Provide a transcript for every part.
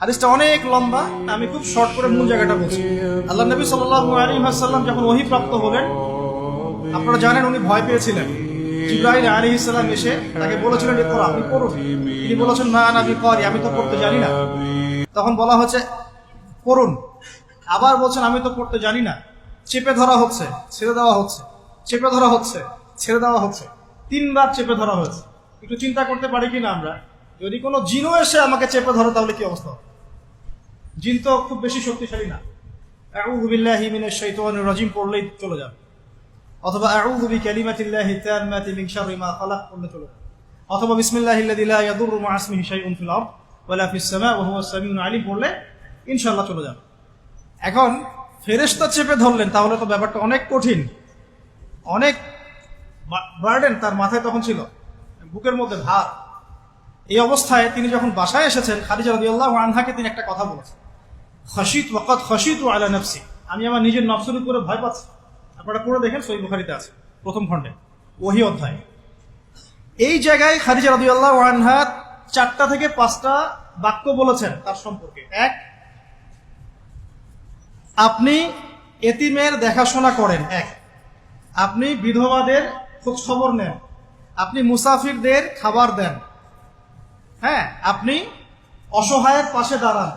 হাদিসটা অনেক লম্বা, আমি খুব শর্ট করে মূল জায়গাটা বলছি। আল্লাহ নবী সাল্লাল্লাহু আলাইহি ওয়াসাল্লাম যখন ওহী প্রাপ্ত হলেন, আপনারা জানেন উনি ভয় পেয়েছিলেন। জিবরাইল আলাইহিস সালাম এসে তাকে বলেছিলেন যে পড়ো, আপনি পড়ুন। তিনি বলেছেন মা আনা বিকারি, আমি তো পড়তে জানি না। তখন বলা হচ্ছে পড়ুন, আবার বলছেন আমি তো পড়তে জানি না। চেপে ধরা হচ্ছে, ছেড়ে দেওয়া হচ্ছে, চেপে ধরা হচ্ছে, ছেড়ে দেওয়া হচ্ছে, 3 বার চেপে ধরা হয়েছে। একটু চিন্তা করতে পারি কিনা আমরা, যদি কোনো জিনও এসে আমাকে চেপে ধরে তাহলে কি অবস্থা হবে? জিন তো খুব বেশি শক্তিশালী না। আউযু বিল্লাহি মিনাশ শাইতানির রাজিম পড়লেই চলে যাবে, অথবা আউযু বিকালিমাতিল্লাহি তাম্মাতি মিন শাররি মা খালাক পড়লে চলে যাবে, অথবা বিসমিল্লাহিল্লাযী লা ইয়াদুররু মা ইসমিহি শাইউন ফিল আরদ ওয়ালা ফিস সামা ওয়া হুয়াস সামিউল আলিম পড়লে ইনশাআল্লাহ চলে যাবে। এখন ফেরেশতা চেপে ধরলেন, তাহলে তো ব্যাপারটা অনেক কঠিন, অনেক বার্ডেন তার মাথায় তখন ছিল, বুকের মধ্যে ভার। এই অবস্থায় তিনি যখন বাসায় এসেছেন, খাদিজা রাদিয়াল্লাহু আনহাকে তিনি একটা কথা বলেছেন, খাশিত ওয়াকাদ খাশিতু আলা নাফসি, আমি আমার নিজের নফসের উপরে ভয় পাচ্ছি। আপনারা পড়ে দেখেন, সহিহ বুখারীতে আছে প্রথম খণ্ডে ওহী অধ্যায়। এই জায়গায় খাদিজা রাদিয়াল্লাহু আনহা 4টা থেকে 5টা বাক্য বলেছেন তার সম্পর্কে। 1, আপনি এতিমের দেখাশোনা করেন। 1, আপনি বিধবাদের খোঁজ খবর নেন। আপনি মুসাফিরদের খাবার দেন। হ্যাঁ, আপনি অসহায়ের পাশে দাঁড়ান।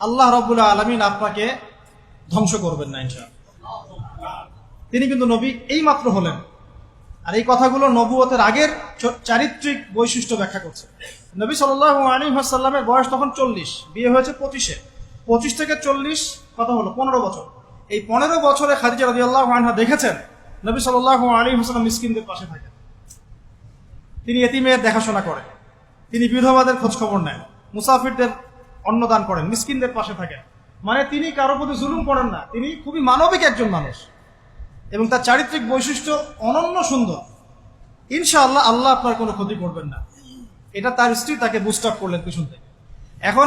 আল্লাহ রাব্বুল আলামিন আপনাকে ধ্বংস করবেন না ইনশাআল্লাহ। তিনি কিন্তু নবী এই মাত্র হলেন, আর এই কথাগুলো নবুয়তের আগের চারিত্রিক বৈশিষ্ট্য ব্যাখ্যা করছে। নবী সাল্লাল্লাহু আলাইহি ওয়াসাল্লামের বয়স তখন 40, বিয়ে হয়েছে 25-এ। 25 থেকে 40 কত হলো? 15 বছর। এই 15 বছরে খাদিজা রাদিয়াল্লাহু আনহা দেখেছেন নবী সাল্লাল্লাহু আলাইহি ওয়াসাল্লাম মিসকিনদের পাশে থাকেন, তিনি এতিমের দেখাশোনা করেন, তিনি বিধবাদের খোঁজ খবর নেন, মুসাফিরদের অন্নদান করেন, মিসকিনদের পাশে থাকেন। মানে তিনি কারো প্রতি জুলুম করেন না, তিনি খুবই মানবিক একজন মানুষ, এবং তার চারিত্রিক বৈশিষ্ট্য অনন্য সুন্দর। ইনশাআল্লাহ আল্লাহ আপনার কোনো ক্ষতি করবেন না, এটা তার স্ত্রী তাকে বুস্ট আপ করলেন পিছন থেকে। এখন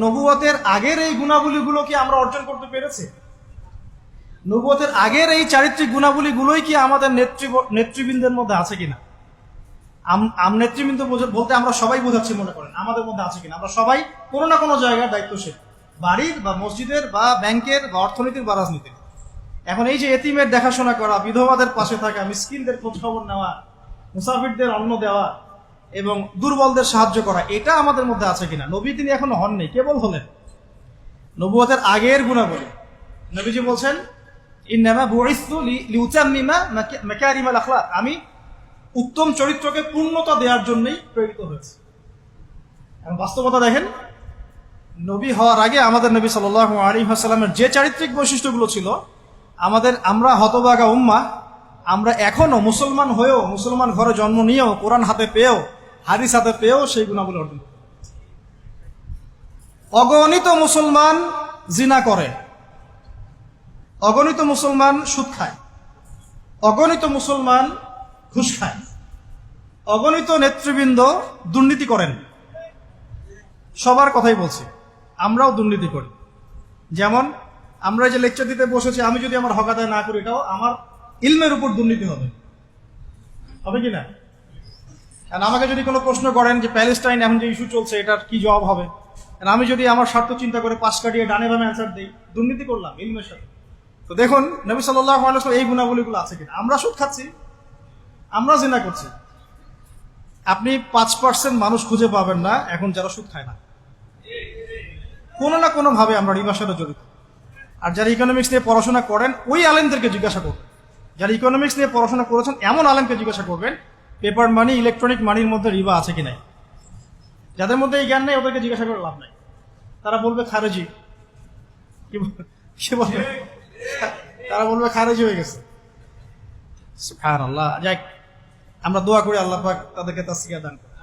নবুয়তের আগের এই গুণাবলীগুলো কি আমরা অর্জন করতে পেরেছি? নবুয়তের আগের এই চারিত্রিক গুণাবলীগুলোই কি আমাদের নেতৃবৃন্দের মধ্যে আছে কিনা? নেতৃবৃন্দ বলতে আমরা সবাই বোঝাচ্ছি মনে করেন, আমাদের মধ্যে আছে কিনা? আমরা সবাই কোনো না কোনো জায়গায় দায়িত্বশীল, বাড়ির বা মসজিদের বা ব্যাংকের বা অর্থনীতির বা রাজনীতির। এখন এই যে এতিমের দেখাশোনা করা, বিধবাদের পাশে থাকা, মিসকিনদের খোঁজ খবর নেওয়া, মুসাফিরদের অন্ন দেওয়া এবং দুর্বলদের সাহায্য করা, এটা আমাদের মধ্যে আছে কিনা? নবী তিনি এখনো হননি, কেবল হলেন। নবুয়তের আগের গুণাবলী নবীজি বলছেন ইন্নামা বুইসতু লিউতাম্মিমা মাকারিমাল আখলাক, আমি উত্তম চরিত্রকে পূর্ণতা দেওয়ার জন্যই প্রেরিত হয়েছে। এবং বাস্তবতা দেখেন, নবী হওয়ার আগে আমাদের নবী সাল্লাল্লাহু আলাইহি ওয়াসাল্লামের যে চারিত্রিক বৈশিষ্ট্যগুলো ছিল, আমরা হতভাগা উম্মাহ, আমরা এখনো মুসলমান হয়েও, মুসলমান ঘরে জন্ম নিয়েও, কোরআন হাতে পেয়েও, হাদিস হাতে পেয়েও সেই গুণাবলী অর্জন করতে পারছি। অগণিত মুসলমান জিনা করে, অগণিত মুসলমান সুদ খায়, অগণিত মুসলমান ঘুষ খায়, অগণিত নেতৃবৃন্দ দুর্নীতি করেন। সবার কথাই বলছি, আমরাও দুর্নীতি করি। যেমন আমরা যে লেকচার দিতে বসেছি, আমি যদি আমার হক আদায় না করি, এটাও আমার ইলমের উপর দুর্নীতি হবে কি না? কারণ আমাকে যদি কোনো প্রশ্ন করেন যে প্যালেস্টাইন এখন যে ইস্যু চলছে, এটার কি জবাব হবে, আমি যদি আমার স্বার্থ চিন্তা করে পাশ কাটিয়ে ডানে বামে অ্যান্সার দিই, দুর্নীতি করলাম ইলমের সাথে। তো দেখুন নবী সাল্লাল্লাহু আলাইহি ওয়াসাল্লাম এই গুণাবলীগুলো আছে কিনা? আমরা সুদ খাচ্ছি, আমরা জিনা করছি। আপনি 5% মানুষ খুঁজে পাবেন না এখন যারা সুদ খায় না। কোনো না কোনো ভাবে আমরা রিবার সাথে জড়িত। আর যারা ইকোনমিক্স নিয়ে পড়াশোনা করেন, ওই আলেমদেরকে জিজ্ঞাসা করবেন। যারা ইকোনমিক্স নিয়ে পড়াশোনা করেছেন এমন আলেমকে জিজ্ঞাসা করবেন পেপার মানি, ইলেকট্রনিক মানির মধ্যে রিবা আছে কি নাই। যাদের মধ্যে এই জ্ঞান নেই ওদেরকে জিজ্ঞাসা করে লাভ নাই, তারা বলবে খারেজি। কি বলবে? তারা বলবে খারেজি হয়ে গেছে। সুবহানাল্লাহ। যাই, আমরা দোয়া করি আল্লাহ পাক তাদেরকে তাসকিয়া দান করেন।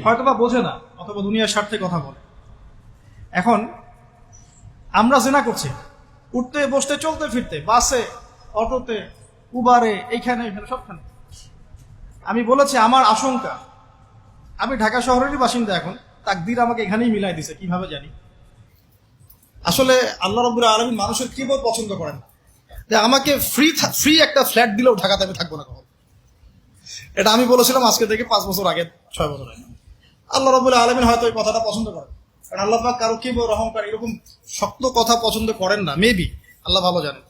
হয়তোবা বোঝে না, অথবা দুনিয়ার স্বার্থে কথা বলে। এখন আমরা জিনা করছি, উঠতে বসতে, চলতে ফিরতে, বাসে, অটোতে, উবারে, এইখানে সবখানে। আমি বলেছি আমার আশঙ্কা, আমি ঢাকা শহরেরই বাসিন্দা, এখন তাকদীর আমাকে এখানেই মিলাই দিছে, কিভাবে জানি। আসলে আল্লাহ রাব্বুল আলামিন মানুষের কিবোধ পছন্দ করেন না। আমাকে ফ্রি একটা ফ্ল্যাট দিলেও ঢাকাতে আমি থাকবো না কখন। এটা আমি বলেছিলাম আজকে থেকে 5 বছর আগে, 6 বছর আগে। আল্লাহ রাব্বুল আলামিন হয়তো এই কথাটা পছন্দ করেন। কারণ আল্লাহ পাক কারো কিবর অহংকার এরকম শক্ত কথা পছন্দ করেন না, মেবি, আল্লাহ ভালো জানেন।